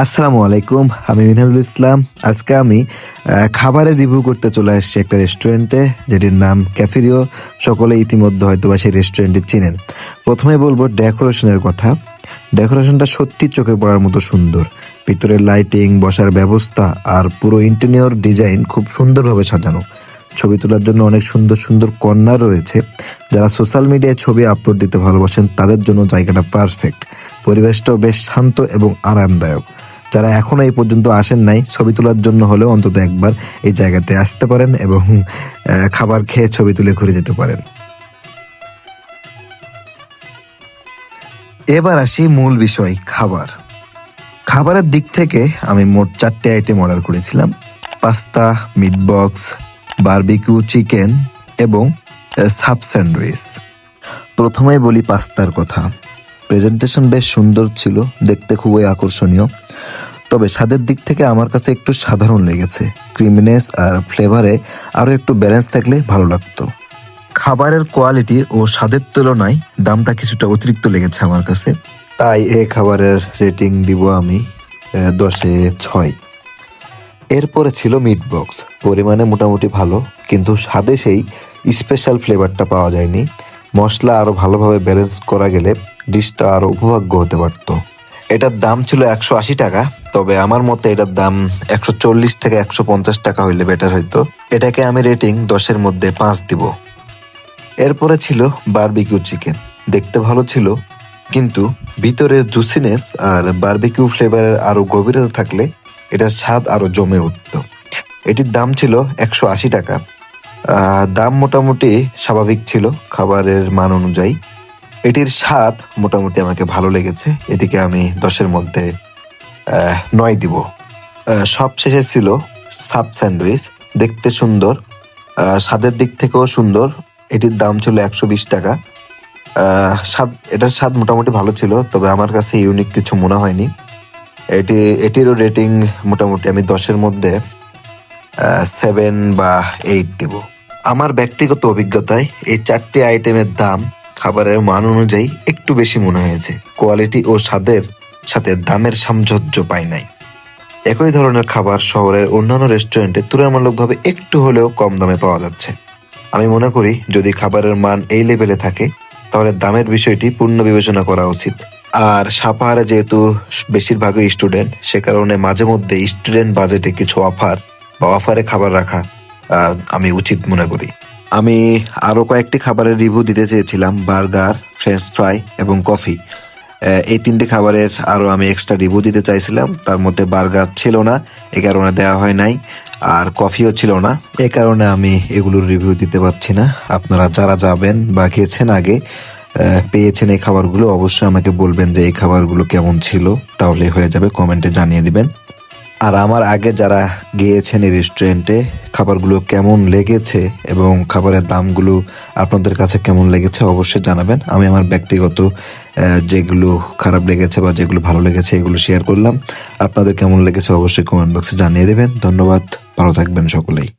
আসসালামু আলাইকুম, আমি মিনহাজুল ইসলাম। আজকে আমি খাবারের রিভিউ করতে চলে আসছি একটা রেস্টুরেন্টে, যেটির নাম ক্যাফেরিও। সকলে ইতিমধ্যে হয়তো বা সেই রেস্টুরেন্টটি চিনেন। প্রথমে বলবো ডেকোরেশনের কথা। ডেকোরেশনটা সত্যি চোখে পড়ার মতো সুন্দর। ভিতরের লাইটিং, বসার ব্যবস্থা আর পুরো ইন্টেরিয়র ডিজাইন খুব সুন্দরভাবে সাজানো। ছবি তোলার জন্য অনেক সুন্দর সুন্দর কর্নার রয়েছে। যারা সোশ্যাল মিডিয়ায় ছবি আপলোড দিতে ভালোবাসেন তাদের জন্য জায়গাটা পারফেক্ট। পরিবেশটাও বেশ শান্ত এবং আরামদায়ক। যারা এখনো এই পর্যন্ত আসেন নাই, ছবি তোলার জন্য হলেও অন্তত একবার এই জায়গাতে আসতে পারেন এবং খাবার খেয়ে ছবি তুলে ঘুরে যেতে পারেন। এবার আসি মূল বিষয়, খাবার। খাবারের দিক থেকে আমি মোট 4টে আইটেম অর্ডার করেছিলাম: pasta, meat box, barbecue chicken এবং সাব স্যান্ডউইচ। প্রথমেই বলি পাস্তার কথা। প্রেজেন্টেশন বেশ সুন্দর ছিল, দেখতে খুবই আকর্ষণীয়। তবে স্বাদের দিক থেকে আমার কাছে একটু সাধারণ লেগেছে। ক্রিমিনেস আর ফ্লেভারে আরও একটু ব্যালেন্স থাকলে ভালো লাগতো। খাবারের কোয়ালিটি ও স্বাদের তুলনায় দামটা কিছুটা অতিরিক্ত লেগেছে আমার কাছে, তাই এই খাবারের রেটিং দিব আমি 10-এ 6। এরপরে ছিল মিট বক্স। পরিমাণে মোটামুটি ভালো, কিন্তু স্বাদে সেই স্পেশাল ফ্লেভারটা পাওয়া যায়নি। মশলা আরও ভালোভাবে ব্যালেন্স করা গেলে ডিশটা আরও উপভোগ্য হতে পারতো। এটার দাম ছিল 180 টাকা, তবে আমার মতে এটার দাম 140 থেকে 150 টাকা হইলে বেটার হইতো। এটাকে আমি রেটিং 10-এর মধ্যে 5 দিব। এরপরে ছিল বারবিকিউ চিকেন। দেখতে ভালো ছিল, কিন্তু ভিতরে জুসিনেস আর বারবিকিউ ফ্লেভারের আরো গভীরতা থাকলে এটার স্বাদ আরো জমে উঠত। এটির দাম ছিল 180 টাকা। দাম মোটামুটি স্বাভাবিক ছিল খাবারের মান অনুযায়ী। এটির স্বাদ মোটামুটি আমাকে ভালো লেগেছে। এটিকে আমি 10-এর মধ্যে 9 দিব। সব শেষে ছিল সাব স্যান্ডউইচ। দেখতে সুন্দর, স্বাদের দিক থেকেও সুন্দর। এটির দাম ছিল 120 টাকা। এটার স্বাদ মোটামুটি ভালো ছিল, তবে আমার কাছে ইউনিক কিছু মনে হয়নি। এটিরও রেটিং মোটামুটি আমি 10-এর মধ্যে 7 বা 8 দিব। আমার ব্যক্তিগত অভিজ্ঞতায় এই 4টে আইটেমের দাম খাবারের মান অনুযায়ী একটু বেশি মনে হয়েছে। কোয়ালিটি ও স্বাদের সাথে দামের সামঞ্জস্য পাই নাই। একই ধরনের খাবার শহরের অন্যান্য রেস্টুরেন্টে তুলনামূলকভাবে একটু হলেও কম দামে পাওয়া যাচ্ছে। আমি মনে করি যদি খাবারের মান এই লেভেলে থাকে তাহলে দামের বিষয়টি পূর্ণ বিবেচনা করা উচিত। আর সাপাহারে যেহেতু বেশিরভাগই স্টুডেন্ট, সে কারণে মাঝে মধ্যে স্টুডেন্ট বাজেটে কিছু অফার বা অফারে খাবার রাখা আমি উচিত মনে করি। আমি আরও কয়েকটি খাবারের রিভিউ দিতে চেয়েছিলাম: বার্গার, ফ্রেঞ্চ ফ্রাই এবং কফি। এই 3টে খাবারের আরও আমি এক্সট্রা রিভিউ দিতে চাইছিলাম। তার মধ্যে বার্গার ছিল না, এ কারণে দেওয়া হয় নাই। আর কফিও ছিল না, এ কারণে আমি এগুলোর রিভিউ দিতে পারছি না। আপনারা যারা যাবেন বা খেয়েছেন আগে, পেয়েছেন এই খাবারগুলো, অবশ্যই আমাকে বলবেন যে এই খাবারগুলো কেমন ছিল। তাহলে হয়ে যাবে, কমেন্টে জানিয়ে দিবেন। আর আমার আগে যারা গিয়েছেন এই রেস্টুরেন্টে, খাবারগুলো কেমন লেগেছে এবং খাবারের দামগুলো আপনাদের কাছে কেমন লেগেছে অবশ্যই জানাবেন। আমি আমার ব্যক্তিগত যেগুলো খারাপ লেগেছে বা যেগুলো ভালো লেগেছে এগুলো শেয়ার করলাম। আপনাদের কেমন লেগেছে অবশ্যই কমেন্ট বক্সে জানিয়ে দেবেন। ধন্যবাদ, ভালো থাকবেন সকলেই।